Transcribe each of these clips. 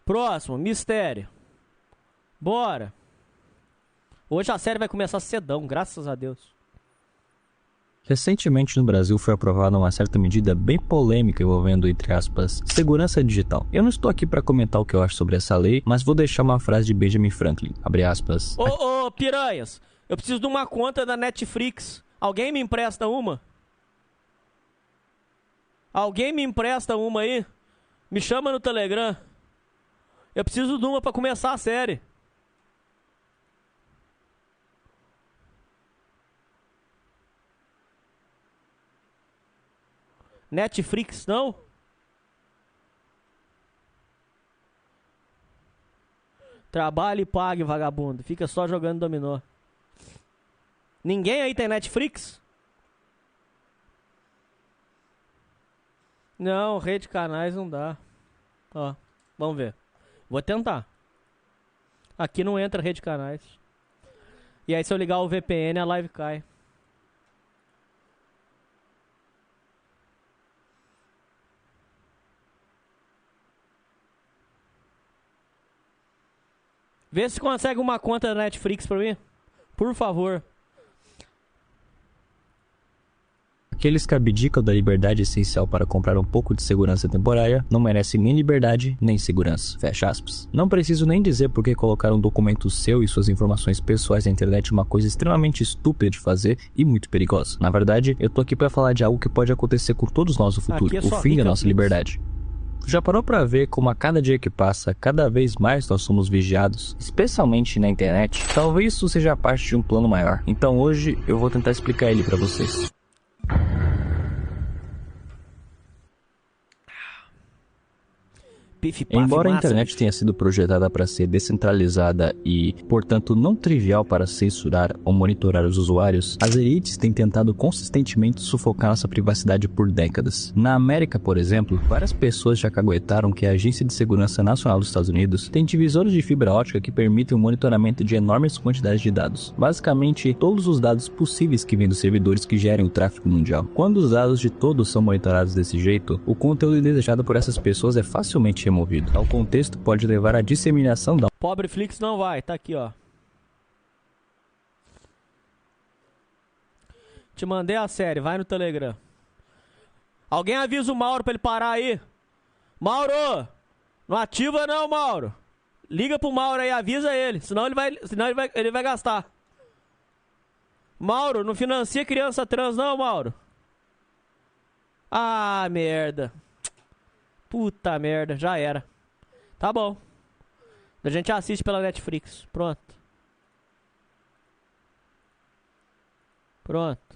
Próximo, mistério. Bora. Hoje a série vai começar cedão, graças a Deus. Recentemente no Brasil foi aprovada uma certa medida bem polêmica envolvendo, entre aspas, segurança digital. Eu não estou aqui para comentar o que eu acho sobre essa lei, mas vou deixar uma frase de Benjamin Franklin, abre aspas. Ô, piranhas, eu preciso de uma conta da Netflix. Alguém me empresta uma? Alguém me empresta uma aí? Me chama no Telegram. Eu preciso de uma para começar a série. Netflix, não? Trabalhe e pague, vagabundo. Fica só jogando dominó. Ninguém aí tem Netflix? Não, rede de canais não dá. Ó, vamos ver. Vou tentar. Aqui não entra rede de canais. E aí se eu ligar o VPN, a live cai. Vê se consegue uma conta da Netflix pra mim. Por favor. Aqueles que abdicam da liberdade essencial para comprar um pouco de segurança temporária não merecem nem liberdade, nem segurança. Fecha aspas. Não preciso nem dizer porque colocar um documento seu e suas informações pessoais na internet é uma coisa extremamente estúpida de fazer e muito perigosa. Na verdade, eu tô aqui para falar de algo que pode acontecer com todos nós no futuro, o fim da nossa liberdade. Já parou pra ver como a cada dia que passa, cada vez mais nós somos vigiados, especialmente na internet? Talvez isso seja parte de um plano maior. Então hoje eu vou tentar explicar ele pra vocês. Embora a internet tenha sido projetada para ser descentralizada e, portanto, não trivial para censurar ou monitorar os usuários, as elites têm tentado consistentemente sufocar nossa privacidade por décadas. Na América, por exemplo, várias pessoas já caguetaram que a Agência de Segurança Nacional dos Estados Unidos tem divisores de fibra ótica que permitem o monitoramento de enormes quantidades de dados. Basicamente, todos os dados possíveis que vêm dos servidores que gerem o tráfego mundial. Quando os dados de todos são monitorados desse jeito, o conteúdo desejado por essas pessoas é facilmente removido. Tal contexto pode levar à disseminação da... Pobre Flix não vai, tá aqui, ó. Te mandei a série, vai no Telegram. Alguém avisa o Mauro pra ele parar aí. Mauro! Não ativa não, Mauro. Liga pro Mauro aí, avisa ele. Senão ele vai gastar. Mauro, não financia criança trans não, Mauro. Ah, merda. Puta merda, já era. Tá bom. A gente assiste pela Netflix. Pronto. Pronto.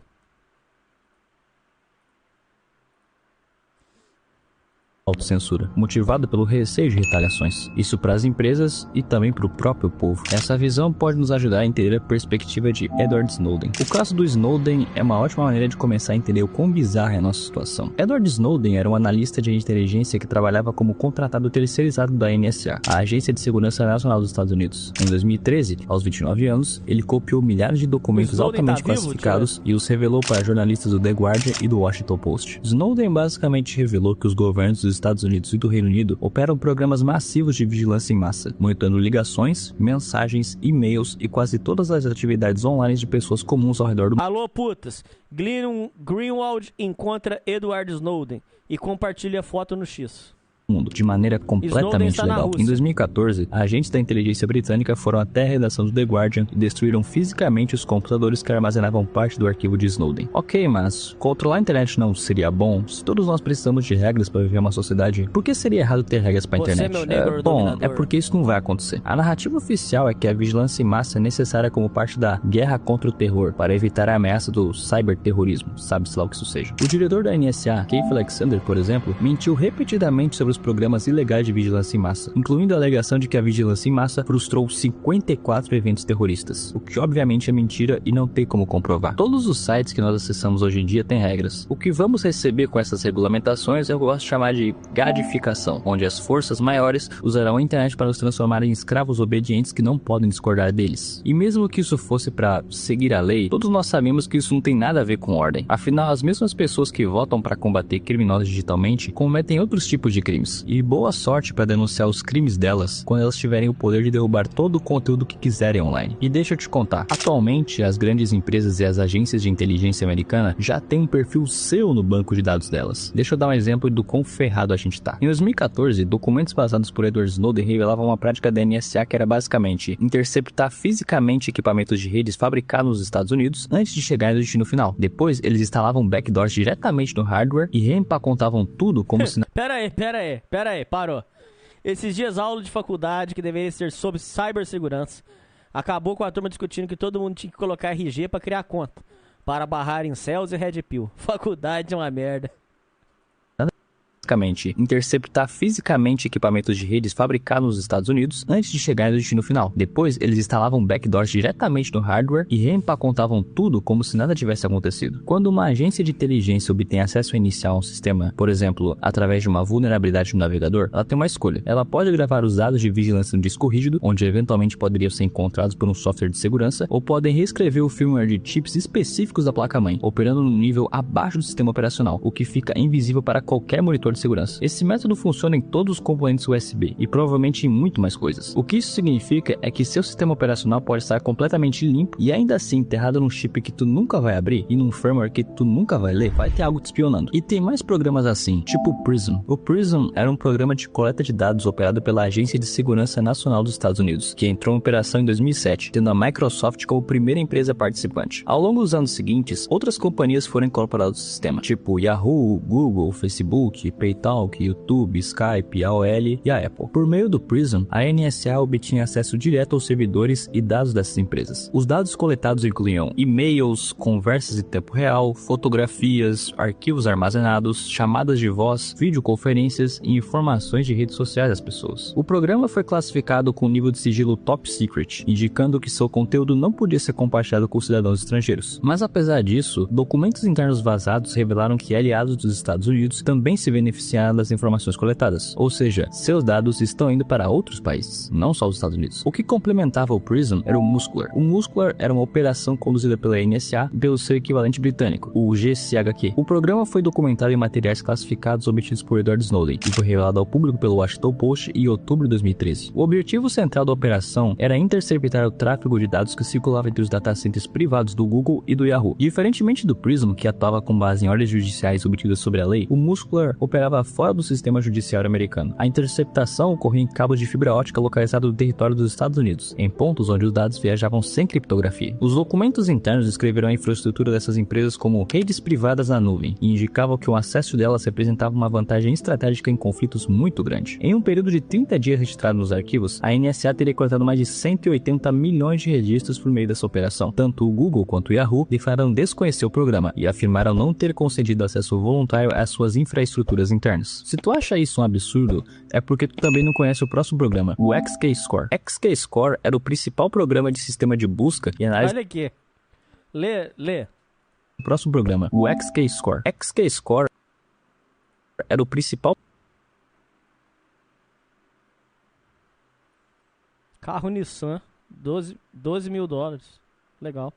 Autocensura, motivada pelo receio de retaliações. Isso para as empresas e também para o próprio povo. Essa visão pode nos ajudar a entender a perspectiva de Edward Snowden. O caso do Snowden é uma ótima maneira de começar a entender o quão bizarra é a nossa situação. Edward Snowden era um analista de inteligência que trabalhava como contratado terceirizado da NSA, a Agência de Segurança Nacional dos Estados Unidos. Em 2013, aos 29 anos, ele copiou milhares de documentos altamente classificados e os revelou para jornalistas do The Guardian e do Washington Post. Snowden basicamente revelou que os governos dos Estados Unidos e do Reino Unido operam programas massivos de vigilância em massa, monitorando ligações, mensagens, e-mails e quase todas as atividades online de pessoas comuns ao redor do mundo. Alô, putas! Greenwald encontra Edward Snowden e compartilha foto no X. De maneira completamente legal. Em 2014, agentes da inteligência britânica foram até a redação do The Guardian e destruíram fisicamente os computadores que armazenavam parte do arquivo de Snowden. Ok, mas controlar a internet não seria bom? Se todos nós precisamos de regras para viver uma sociedade, por que seria errado ter regras para a internet? Bom, é porque isso não vai acontecer. A narrativa oficial é que a vigilância em massa é necessária como parte da guerra contra o terror, para evitar a ameaça do cyberterrorismo, sabe-se lá o que isso seja. O diretor da NSA, Keith Alexander, por exemplo, mentiu repetidamente sobre os programas ilegais de vigilância em massa, incluindo a alegação de que a vigilância em massa frustrou 54 eventos terroristas, o que obviamente é mentira e não tem como comprovar. Todos os sites que nós acessamos hoje em dia têm regras. O que vamos receber com essas regulamentações eu gosto de chamar de gadificação, onde as forças maiores usarão a internet para nos transformar em escravos obedientes que não podem discordar deles. E mesmo que isso fosse para seguir a lei, todos nós sabemos que isso não tem nada a ver com ordem. Afinal, as mesmas pessoas que votam para combater criminosos digitalmente cometem outros tipos de crimes. pessoas. E boa sorte para denunciar os crimes delas quando elas tiverem o poder de derrubar todo o conteúdo que quiserem online. E deixa eu te contar, atualmente as grandes empresas e as agências de inteligência americana já têm um perfil seu no banco de dados delas. Deixa eu dar um exemplo do quão ferrado a gente tá. Em 2014, documentos vazados por Edward Snowden revelavam uma prática da NSA que era basicamente interceptar fisicamente equipamentos de redes fabricados nos Estados Unidos antes de chegar no destino final. Depois, eles instalavam backdoors diretamente no hardware e reempacotavam tudo como se... Pera aí, parou. Esses dias aula de faculdade que deveria ser sobre cibersegurança acabou com a turma discutindo que todo mundo tinha que colocar RG pra criar conta, para barrar incels e Red Pill. Faculdade é uma merda. Interceptar fisicamente equipamentos de redes fabricados nos Estados Unidos antes de chegar no destino final. Depois, eles instalavam backdoors diretamente no hardware e reempacotavam tudo como se nada tivesse acontecido. Quando uma agência de inteligência obtém acesso inicial a um sistema, por exemplo, através de uma vulnerabilidade no navegador, ela tem uma escolha. Ela pode gravar os dados de vigilância no disco rígido, onde eventualmente poderiam ser encontrados por um software de segurança, ou podem reescrever o firmware de chips específicos da placa-mãe, operando num nível abaixo do sistema operacional, o que fica invisível para qualquer monitor de segurança. Esse método funciona em todos os componentes USB e provavelmente em muito mais coisas. O que isso significa é que seu sistema operacional pode estar completamente limpo e ainda assim enterrado num chip que tu nunca vai abrir e num firmware que tu nunca vai ler, vai ter algo te espionando. E tem mais programas assim, tipo o PRISM. O PRISM era um programa de coleta de dados operado pela Agência de Segurança Nacional dos Estados Unidos, que entrou em operação em 2007, tendo a Microsoft como primeira empresa participante. Ao longo dos anos seguintes, outras companhias foram incorporadas ao sistema, tipo Yahoo, Google, Facebook, PayPal, YouTube, Skype, AOL e a Apple. Por meio do PRISM, a NSA obtinha acesso direto aos servidores e dados dessas empresas. Os dados coletados incluíam e-mails, conversas em tempo real, fotografias, arquivos armazenados, chamadas de voz, videoconferências e informações de redes sociais das pessoas. O programa foi classificado com nível de sigilo Top Secret, indicando que seu conteúdo não podia ser compartilhado com cidadãos estrangeiros. Mas apesar disso, documentos internos vazados revelaram que aliados dos Estados Unidos também se beneficiaram das informações coletadas, ou seja, seus dados estão indo para outros países, não só os Estados Unidos. O que complementava o PRISM era o Muscular. O Muscular era uma operação conduzida pela NSA e pelo seu equivalente britânico, o GCHQ. O programa foi documentado em materiais classificados obtidos por Edward Snowden e foi revelado ao público pelo Washington Post em outubro de 2013. O objetivo central da operação era interceptar o tráfego de dados que circulava entre os datacenters privados do Google e do Yahoo. Diferentemente do PRISM, que atuava com base em ordens judiciais obtidas sobre a lei, o Muscular operava fora do sistema judiciário americano. A interceptação ocorria em cabos de fibra ótica localizados no território dos Estados Unidos, em pontos onde os dados viajavam sem criptografia. Os documentos internos descreveram a infraestrutura dessas empresas como redes privadas na nuvem e indicavam que o acesso delas representava uma vantagem estratégica em conflitos muito grande. Em um período de 30 dias registrado nos arquivos, a NSA teria coletado mais de 180 milhões de registros por meio dessa operação. Tanto o Google quanto o Yahoo declararam desconhecer o programa e afirmaram não ter concedido acesso voluntário às suas infraestruturas internas. Se tu acha isso um absurdo, é porque tu também não conhece o próximo programa, o XKeyscore. XKeyscore era o principal programa de sistema de busca e análise... Olha aqui. Lê. O próximo programa, o XKeyscore. XKeyscore era o principal... Carro Nissan, 12 mil dólares. Legal.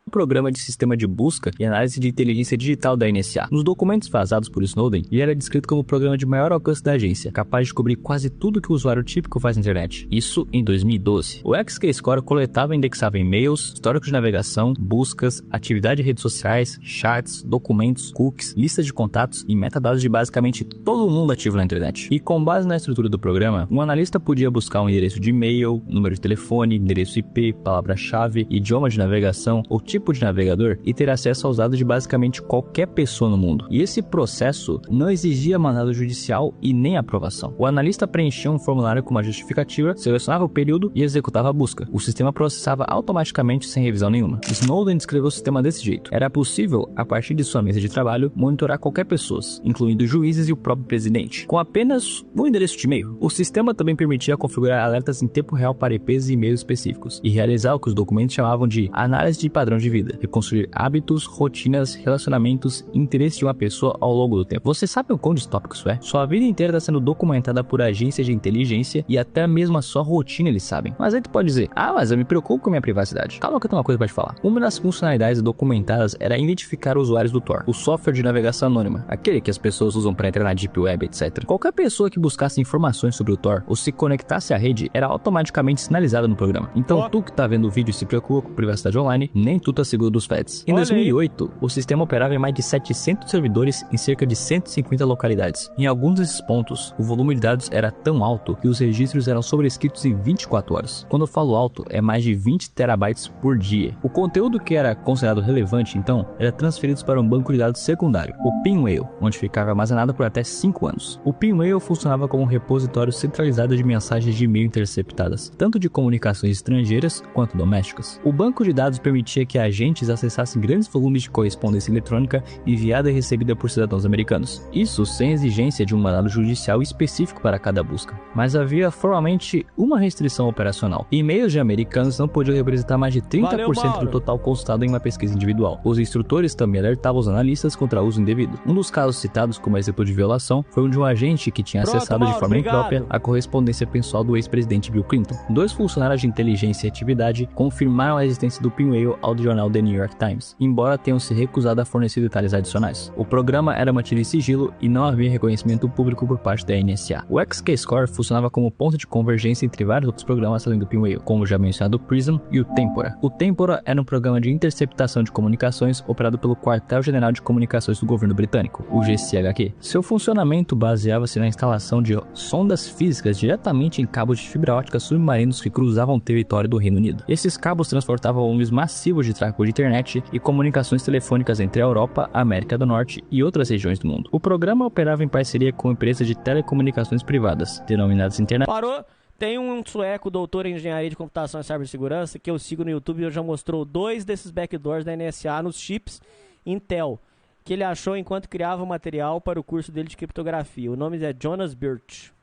Programa de sistema de busca e análise de inteligência digital da NSA. Nos documentos vazados por Snowden, ele era descrito como o programa de maior alcance da agência, capaz de cobrir quase tudo que o usuário típico faz na internet. Isso em 2012. O XKeyscore coletava e indexava e-mails, históricos de navegação, buscas, atividade de redes sociais, chats, documentos, cookies, listas de contatos e metadados de basicamente todo mundo ativo na internet. E com base na estrutura do programa, um analista podia buscar um endereço de e-mail, número de telefone, endereço IP, palavra-chave, idioma de navegação ou tipo de navegador e ter acesso aos dados de basicamente qualquer pessoa no mundo. E esse processo não exigia mandado judicial e nem aprovação. O analista preenchia um formulário com uma justificativa, selecionava o período e executava a busca. O sistema processava automaticamente sem revisão nenhuma. Snowden descreveu o sistema desse jeito. Era possível, a partir de sua mesa de trabalho, monitorar qualquer pessoa, incluindo juízes e o próprio presidente, com apenas um endereço de e-mail. O sistema também permitia configurar alertas em tempo real para IPs e e-mails específicos e realizar o que os documentos chamavam de análise de padrão de de vida, reconstruir hábitos, rotinas, relacionamentos e interesses de uma pessoa ao longo do tempo. Você sabe o quão distópico isso é? Sua vida inteira está sendo documentada por agências de inteligência e até mesmo a sua rotina eles sabem. Mas aí tu pode dizer, mas eu me preocupo com a minha privacidade. Calma que eu tenho uma coisa pra te falar. Uma das funcionalidades documentadas era identificar usuários do Tor, o software de navegação anônima, aquele que as pessoas usam para entrar na Deep Web, etc. Qualquer pessoa que buscasse informações sobre o Tor ou se conectasse à rede era automaticamente sinalizada no programa. Então tu que tá vendo o vídeo e se preocupa com privacidade online, nem tu tá seguro dos feds. Em 2008, o sistema operava em mais de 700 servidores em cerca de 150 localidades. Em alguns desses pontos, o volume de dados era tão alto que os registros eram sobrescritos em 24 horas. Quando eu falo alto, é mais de 20 terabytes por dia. O conteúdo que era considerado relevante, então, era transferido para um banco de dados secundário, o Pinwheel, onde ficava armazenado por até 5 anos. O Pinwheel funcionava como um repositório centralizado de mensagens de e-mail interceptadas, tanto de comunicações estrangeiras quanto domésticas. O banco de dados permitia que agentes acessassem grandes volumes de correspondência eletrônica enviada e recebida por cidadãos americanos. Isso sem exigência de um mandado judicial específico para cada busca. Mas havia formalmente uma restrição operacional. E-mails de americanos não podiam representar mais de 30% do total consultado em uma pesquisa individual. Os instrutores também alertavam os analistas contra uso indevido. Um dos casos citados como exemplo de violação foi um de um agente que tinha acessado de forma imprópria a correspondência pessoal do ex-presidente Bill Clinton. 2 funcionários de inteligência e atividade confirmaram a existência do Pinwheel ao jornal The New York Times, embora tenham se recusado a fornecer detalhes adicionais. O programa era mantido em sigilo e não havia reconhecimento público por parte da NSA. O XKeyscore funcionava como ponto de convergência entre vários outros programas além do Pinwheel, como já mencionado o Prism e o Tempora. O Tempora era um programa de interceptação de comunicações operado pelo Quartel-General de Comunicações do governo britânico, o GCHQ. Seu funcionamento baseava-se na instalação de sondas físicas diretamente em cabos de fibra ótica submarinos que cruzavam o território do Reino Unido. Esses cabos transportavam volumes massivos de tráfego de internet e comunicações telefônicas entre a Europa, a América do Norte e outras regiões do mundo. O programa operava em parceria com empresas de telecomunicações privadas, denominadas internet. Parou? Tem um sueco, doutor em engenharia de computação e cibersegurança, que eu sigo no YouTube e já mostrou 2 desses backdoors da NSA nos chips Intel, que ele achou enquanto criava o material para o curso dele de criptografia. O nome é Jonas Birch.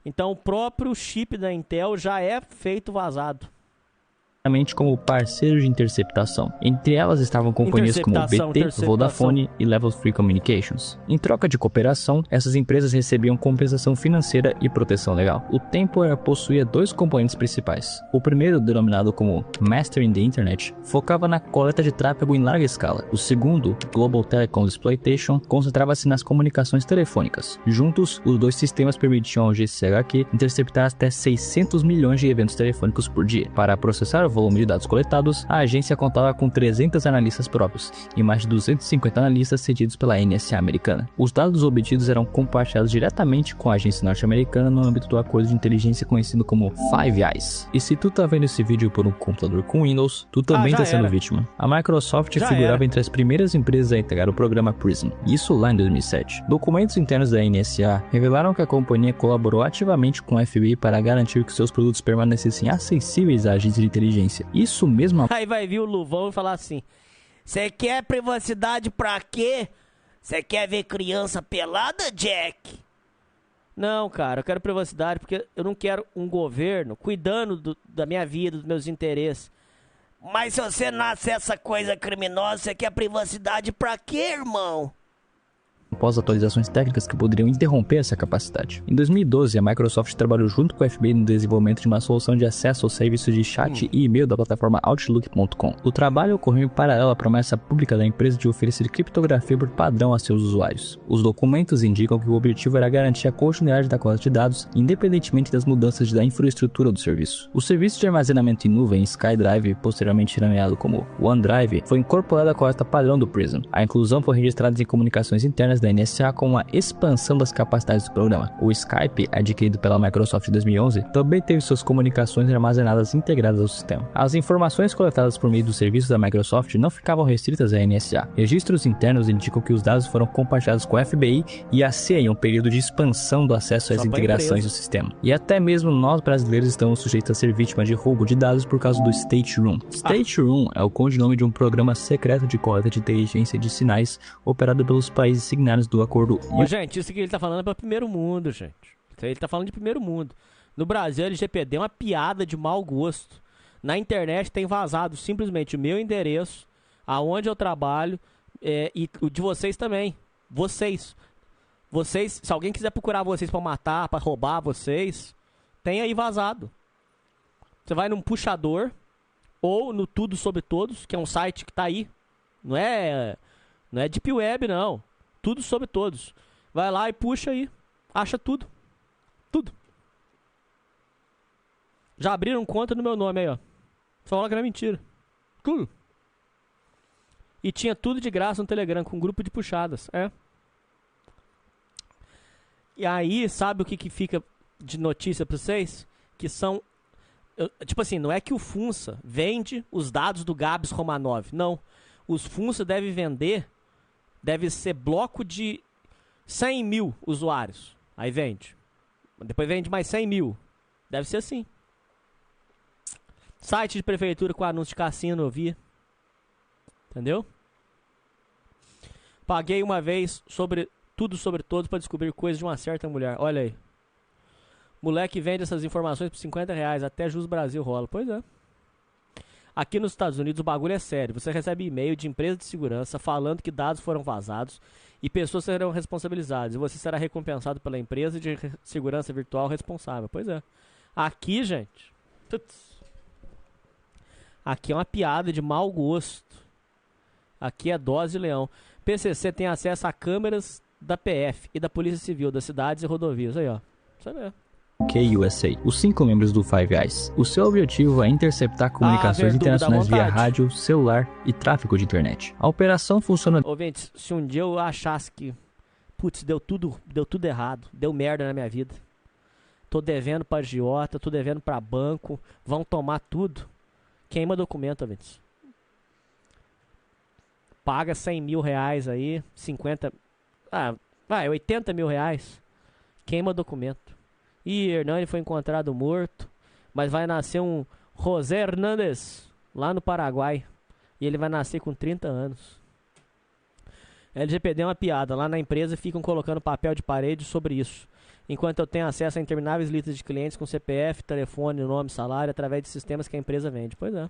Então o próprio chip da Intel já é feito vazado. Como parceiros de interceptação. Entre elas estavam companhias como BT, Vodafone e Level 3 Communications. Em troca de cooperação, essas empresas recebiam compensação financeira e proteção legal. O Tempora possuía 2 componentes principais. O primeiro, denominado como Mastering the Internet, focava na coleta de tráfego em larga escala. O segundo, Global Telecom Exploitation, concentrava-se nas comunicações telefônicas. Juntos, os 2 sistemas permitiam ao GCHQ interceptar até 600 milhões de eventos telefônicos por dia. Para processar o volume de dados coletados, a agência contava com 300 analistas próprios e mais de 250 analistas cedidos pela NSA americana. Os dados obtidos eram compartilhados diretamente com a agência norte-americana no âmbito do acordo de inteligência conhecido como Five Eyes. E se tu tá vendo esse vídeo por um computador com Windows, tu também tá sendo vítima. A Microsoft figurava entre as primeiras empresas a integrar o programa Prism, isso lá em 2007. Documentos internos da NSA revelaram que a companhia colaborou ativamente com o FBI para garantir que seus produtos permanecessem acessíveis a agentes de inteligência. Isso mesmo. Aí vai vir o Luvão e falar assim: você quer privacidade pra quê? Você quer ver criança pelada, Jack? Não, cara, eu quero privacidade porque eu não quero um governo cuidando da minha vida, dos meus interesses. Mas se você não acessa coisa criminosa, você quer privacidade pra quê, irmão? Após atualizações técnicas que poderiam interromper essa capacidade. Em 2012, a Microsoft trabalhou junto com a FBI no desenvolvimento de uma solução de acesso aos serviços de chat e e-mail da plataforma Outlook.com. O trabalho ocorreu em paralelo à promessa pública da empresa de oferecer criptografia por padrão a seus usuários. Os documentos indicam que o objetivo era garantir a continuidade da coleta de dados, independentemente das mudanças da infraestrutura do serviço. O serviço de armazenamento em nuvem SkyDrive, posteriormente nomeado como OneDrive, foi incorporado à coleta padrão do Prism. A inclusão foi registrada em comunicações internas da NSA com a expansão das capacidades do programa. O Skype, adquirido pela Microsoft em 2011, também teve suas comunicações armazenadas integradas ao sistema. As informações coletadas por meio dos serviços da Microsoft não ficavam restritas à NSA. Registros internos indicam que os dados foram compartilhados com a FBI e a CIA em um período de expansão do acesso às integrações do sistema. E até mesmo nós brasileiros estamos sujeitos a ser vítimas de roubo de dados por causa do State Room. State Room é o codinome de um programa secreto de coleta de inteligência de sinais operado pelos países signatários do acordo. Gente, isso que ele tá falando é pra primeiro mundo, gente. Ele tá falando de primeiro mundo. No Brasil, a LGPD é uma piada de mau gosto. Na internet tem vazado simplesmente o meu endereço, aonde eu trabalho, e o de vocês também. Vocês, se alguém quiser procurar vocês pra matar, pra roubar vocês, tem aí vazado. Você vai num puxador, ou no Tudo Sobre Todos, que é um site que tá aí. Não é Deep Web, não. Tudo Sobre Todos. Vai lá e puxa aí. Acha tudo. Tudo. Já abriram conta no meu nome aí, ó. Só fala que não é mentira. Tudo. E tinha tudo de graça no Telegram, com um grupo de puxadas. E aí, sabe o que fica de notícia pra vocês? Que são... tipo assim, não é que o Funça vende os dados do Gabs Romanov. Não. Os Funça devem vender... Deve ser bloco de 100 mil usuários. Aí vende. Depois vende mais 100 mil. Deve ser assim. Site de prefeitura com anúncio de cassino, eu vi. Entendeu? Paguei uma vez tudo sobre todos pra descobrir coisas de uma certa mulher. Olha aí. Moleque vende essas informações por R$50. Até Jus Brasil rola. Pois é. Aqui nos Estados Unidos o bagulho é sério. Você recebe e-mail de empresa de segurança falando que dados foram vazados e pessoas serão responsabilizadas. E você será recompensado pela empresa de segurança virtual responsável. Pois é. Aqui, gente... Aqui é uma piada de mau gosto. Aqui é dose de leão. PCC tem acesso a câmeras da PF e da Polícia Civil das cidades e rodovias. Aí, ó. Você vê. KUSA, os 5 membros do Five Eyes. O seu objetivo é interceptar comunicações internacionais via rádio, celular e tráfego de internet. A operação funciona... Gente, se um dia eu achasse que... Putz, deu tudo errado. Deu merda na minha vida. Tô devendo pra agiota, tô devendo pra banco. Vão tomar tudo. Queima documento, ouvintes. Paga 100 mil reais aí, 50... vai, 80 mil reais. Queima documento. Ih, Hernani foi encontrado morto, mas vai nascer um José Hernández lá no Paraguai. E ele vai nascer com 30 anos. LGPD é uma piada. Lá na empresa ficam colocando papel de parede sobre isso. Enquanto eu tenho acesso a intermináveis listas de clientes com CPF, telefone, nome, salário, através de sistemas que a empresa vende. Pois é.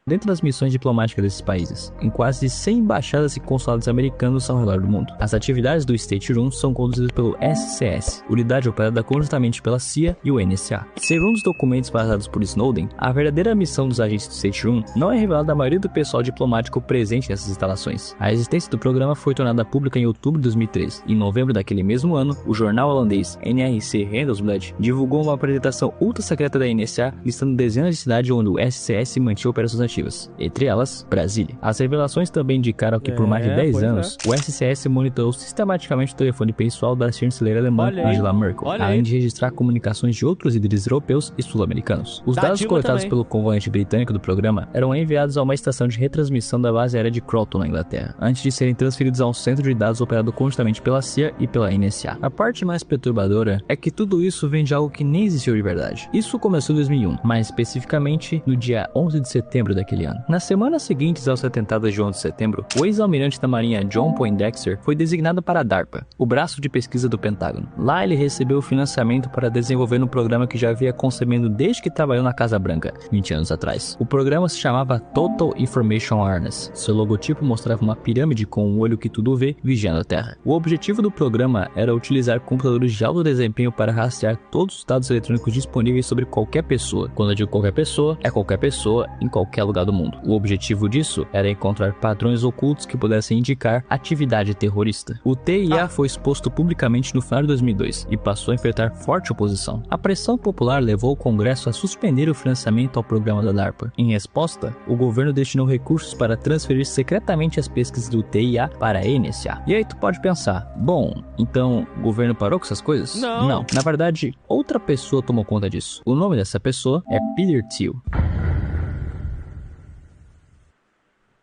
Dentro das missões diplomáticas desses países, em quase 100 embaixadas e consulados americanos ao redor do mundo. As atividades do State Room são conduzidas pelo SCS, unidade operada conjuntamente pela CIA e o NSA. Segundo os documentos passados por Snowden, a verdadeira missão dos agentes do State Room não é revelada à maioria do pessoal diplomático presente nessas instalações. A existência do programa foi tornada pública em outubro de 2013. Em novembro daquele mesmo ano, o jornal holandês NRC Handelsblad divulgou uma apresentação ultra secreta da NSA listando dezenas de cidades onde o SCS mantinha operações ativas. Entre elas, Brasília. As revelações também indicaram que por mais de 10 anos, o SCS monitorou sistematicamente o telefone pessoal da chanceler alemã Angela Merkel, além de registrar comunicações de outros líderes europeus e sul-americanos. Os dados coletados pelo convoante britânico do programa eram enviados a uma estação de retransmissão da base aérea de Croton, na Inglaterra, antes de serem transferidos a um centro de dados operado conjuntamente pela CIA e pela NSA. A parte mais perturbadora é que tudo isso vem de algo que nem existiu de verdade. Isso começou em 2001, mais especificamente no dia 11 de setembro daquele ano. Nas semanas seguintes aos atentados de 11 de setembro, o ex-almirante da Marinha John Poindexter foi designado para a DARPA, o braço de pesquisa do Pentágono. Lá ele recebeu financiamento para desenvolver um programa que já havia concebendo desde que trabalhou na Casa Branca, 20 anos atrás. O programa se chamava Total Information Harness. Seu logotipo mostrava uma pirâmide com um olho que tudo vê, vigiando a Terra. O objetivo do programa era utilizar computadores de alto desempenho para rastrear todos os dados eletrônicos disponíveis sobre qualquer pessoa. Quando eu digo qualquer pessoa, é qualquer pessoa em qualquer lugar do mundo. O objetivo disso era encontrar padrões ocultos que pudessem indicar atividade terrorista. O TIA foi exposto publicamente no final de 2002 e passou a enfrentar forte oposição. A pressão popular levou o Congresso a suspender o financiamento ao programa da DARPA. Em resposta, o governo destinou recursos para transferir secretamente as pesquisas do TIA para a NSA. E aí tu pode pensar, bom, então o governo parou com essas coisas? Não. Na verdade, outra pessoa tomou conta disso. O nome dessa pessoa é Peter Thiel.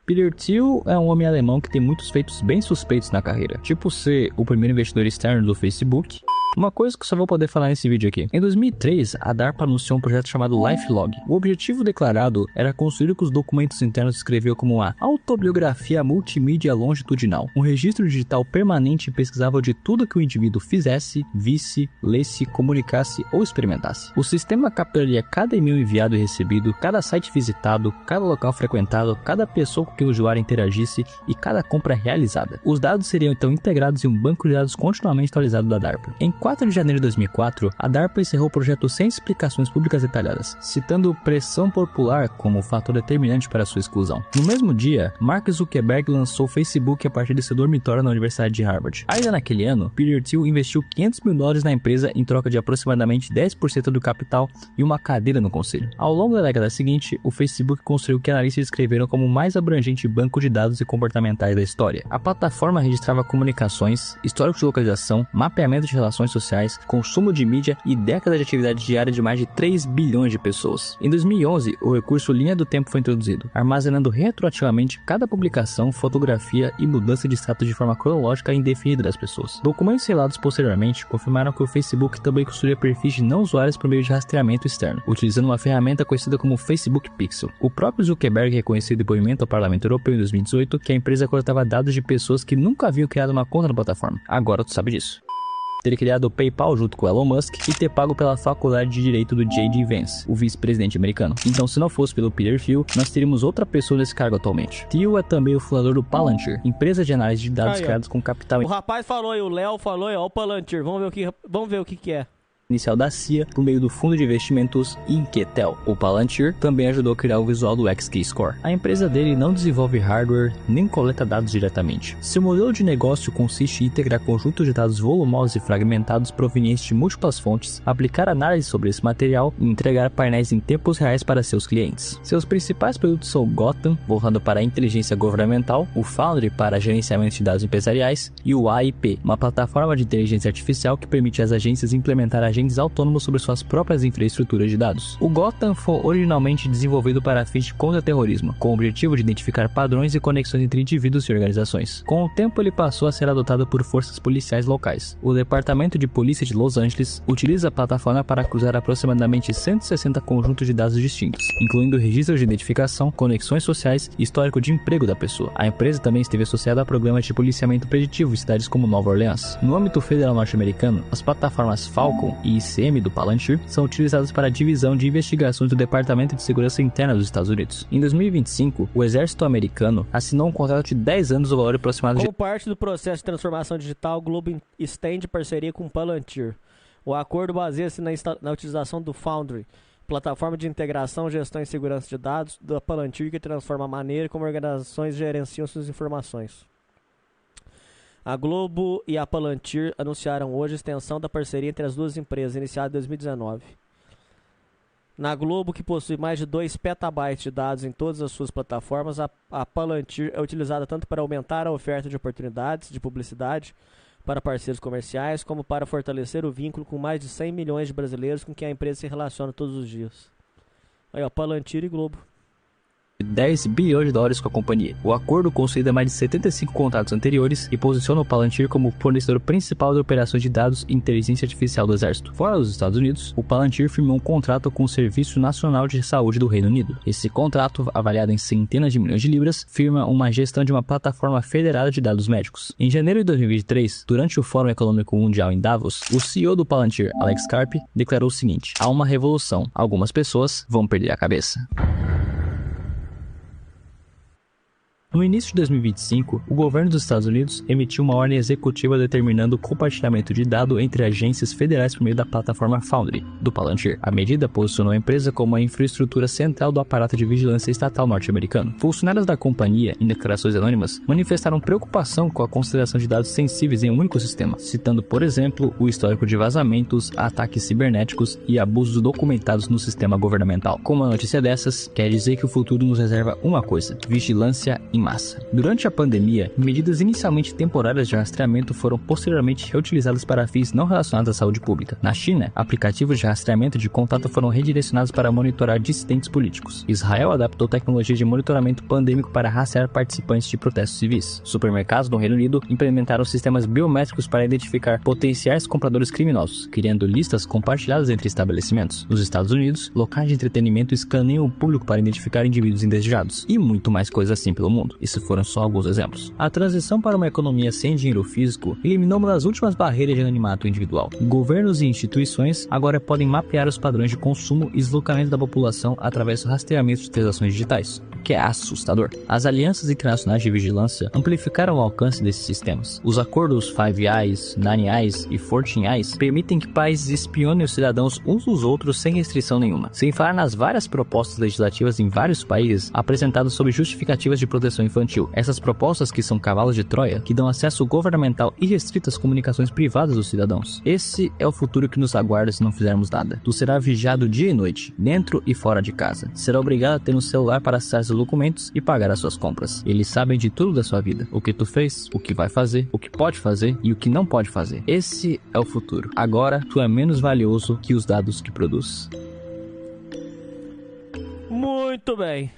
Peter Thiel é um homem alemão que tem muitos feitos bem suspeitos na carreira, tipo ser o primeiro investidor externo do Facebook Uma coisa que só vou poder falar nesse vídeo aqui. Em 2003, a DARPA anunciou um projeto chamado LifeLog. O objetivo declarado era construir o que os documentos internos descreviam como a autobiografia multimídia longitudinal, um registro digital permanente e pesquisável de tudo que o indivíduo fizesse, visse, lesse, comunicasse ou experimentasse. O sistema capturaria cada e-mail enviado e recebido, cada site visitado, cada local frequentado, cada pessoa com quem o usuário interagisse e cada compra realizada. Os dados seriam então integrados em um banco de dados continuamente atualizado da DARPA. Em 4 de janeiro de 2004, a DARPA encerrou o projeto sem explicações públicas detalhadas, citando pressão popular como fator determinante para sua exclusão. No mesmo dia, Mark Zuckerberg lançou o Facebook a partir de seu dormitório na Universidade de Harvard. Ainda naquele ano, Peter Thiel investiu $500 mil na empresa em troca de aproximadamente 10% do capital e uma cadeira no conselho. Ao longo da década seguinte, o Facebook construiu o que analistas descreveram como o mais abrangente banco de dados e comportamentais da história. A plataforma registrava comunicações, histórico de localização, mapeamento de relações sociais, consumo de mídia e décadas de atividade diária de mais de 3 bilhões de pessoas. Em 2011, o recurso linha do tempo foi introduzido, armazenando retroativamente cada publicação, fotografia e mudança de status de forma cronológica e indefinida das pessoas. Documentos relatos posteriormente confirmaram que o Facebook também construía perfis de não usuários por meio de rastreamento externo, utilizando uma ferramenta conhecida como Facebook Pixel. O próprio Zuckerberg reconheceu em depoimento ao Parlamento Europeu em 2018 que a empresa coletava dados de pessoas que nunca haviam criado uma conta na plataforma. Agora tu sabe disso. Ter criado o PayPal junto com Elon Musk e ter pago pela faculdade de direito do J.D. Vance, o vice-presidente americano. Então, se não fosse pelo Peter Thiel, nós teríamos outra pessoa nesse cargo atualmente. Thiel é também o fundador do Palantir, empresa de análise de dados criados com capital. O rapaz falou aí, o Léo falou aí, ó, o Palantir. Vamos ver o que é. Inicial da CIA por meio do fundo de investimentos Inketel. O Palantir também ajudou a criar o visual do XKeyscore. A empresa dele não desenvolve hardware nem coleta dados diretamente. Seu modelo de negócio consiste em integrar conjuntos de dados volumosos e fragmentados provenientes de múltiplas fontes, aplicar análise sobre esse material e entregar painéis em tempos reais para seus clientes. Seus principais produtos são o Gotham, voltado para a inteligência governamental, o Foundry para gerenciamento de dados empresariais e o AIP, uma plataforma de inteligência artificial que permite às agências implementar agentes autônomos sobre suas próprias infraestruturas de dados. O Gotham foi originalmente desenvolvido para fins de contra-terrorismo, com o objetivo de identificar padrões e conexões entre indivíduos e organizações. Com o tempo, ele passou a ser adotado por forças policiais locais. O Departamento de Polícia de Los Angeles utiliza a plataforma para cruzar aproximadamente 160 conjuntos de dados distintos, incluindo registros de identificação, conexões sociais e histórico de emprego da pessoa. A empresa também esteve associada a programas de policiamento preditivo em cidades como Nova Orleans. No âmbito federal norte-americano, as plataformas Falcon e ICM do Palantir são utilizados para a divisão de investigações do Departamento de Segurança Interna dos Estados Unidos. Em 2025, o exército americano assinou um contrato de 10 anos no valor aproximado de... Como parte do processo de transformação digital, o Globo estende parceria com o Palantir. O acordo baseia-se na utilização do Foundry, plataforma de integração, gestão e segurança de dados da Palantir que transforma a maneira como organizações gerenciam suas informações. A Globo e a Palantir anunciaram hoje a extensão da parceria entre as duas empresas, iniciada em 2019. Na Globo, que possui mais de 2 petabytes de dados em todas as suas plataformas, a Palantir é utilizada tanto para aumentar a oferta de oportunidades de publicidade para parceiros comerciais, como para fortalecer o vínculo com mais de 100 milhões de brasileiros com quem a empresa se relaciona todos os dias. Aí, ó, Palantir e Globo. 10 bilhões de dólares com a companhia. O acordo consolida mais de 75 contratos anteriores e posiciona o Palantir como fornecedor principal de operações de dados e inteligência artificial do Exército. Fora dos Estados Unidos, o Palantir firmou um contrato com o Serviço Nacional de Saúde do Reino Unido. Esse contrato, avaliado em centenas de milhões de libras, firma uma gestão de uma plataforma federada de dados médicos. Em janeiro de 2023, durante o Fórum Econômico Mundial em Davos, o CEO do Palantir, Alex Karp, declarou o seguinte: há uma revolução, algumas pessoas vão perder a cabeça. No início de 2025, o governo dos Estados Unidos emitiu uma ordem executiva determinando o compartilhamento de dados entre agências federais por meio da plataforma Foundry, do Palantir. A medida posicionou a empresa como a infraestrutura central do aparato de vigilância estatal norte-americano. Funcionários da companhia, em declarações anônimas, manifestaram preocupação com a consideração de dados sensíveis em um único sistema, citando, por exemplo, o histórico de vazamentos, ataques cibernéticos e abusos documentados no sistema governamental. Com uma notícia dessas, quer dizer que o futuro nos reserva uma coisa: vigilância em massa. Durante a pandemia, medidas inicialmente temporárias de rastreamento foram posteriormente reutilizadas para fins não relacionados à saúde pública. Na China, aplicativos de rastreamento de contato foram redirecionados para monitorar dissidentes políticos. Israel adaptou tecnologia de monitoramento pandêmico para rastrear participantes de protestos civis. Supermercados no Reino Unido implementaram sistemas biométricos para identificar potenciais compradores criminosos, criando listas compartilhadas entre estabelecimentos. Nos Estados Unidos, locais de entretenimento escaneiam o público para identificar indivíduos indesejados, e muito mais coisas assim pelo mundo. Esses foram só alguns exemplos. A transição para uma economia sem dinheiro físico eliminou uma das últimas barreiras de anonimato individual. Governos e instituições agora podem mapear os padrões de consumo e deslocamento da população através do rastreamento de transações digitais, o que é assustador. As alianças internacionais de vigilância amplificaram o alcance desses sistemas. Os acordos Five Eyes, Nine Eyes e 14 Eyes permitem que países espionem os cidadãos uns dos outros sem restrição nenhuma. Sem falar nas várias propostas legislativas em vários países apresentadas sob justificativas de proteção infantil. Essas propostas que são cavalos de Troia, que dão acesso governamental irrestrito às comunicações privadas dos cidadãos. Esse é o futuro que nos aguarda se não fizermos nada. Tu será vigiado dia e noite, dentro e fora de casa. Será obrigado a ter um celular para acessar seus documentos e pagar as suas compras. Eles sabem de tudo da sua vida. O que tu fez, o que vai fazer, o que pode fazer e o que não pode fazer. Esse é o futuro. Agora, tu é menos valioso que os dados que produz. Muito bem.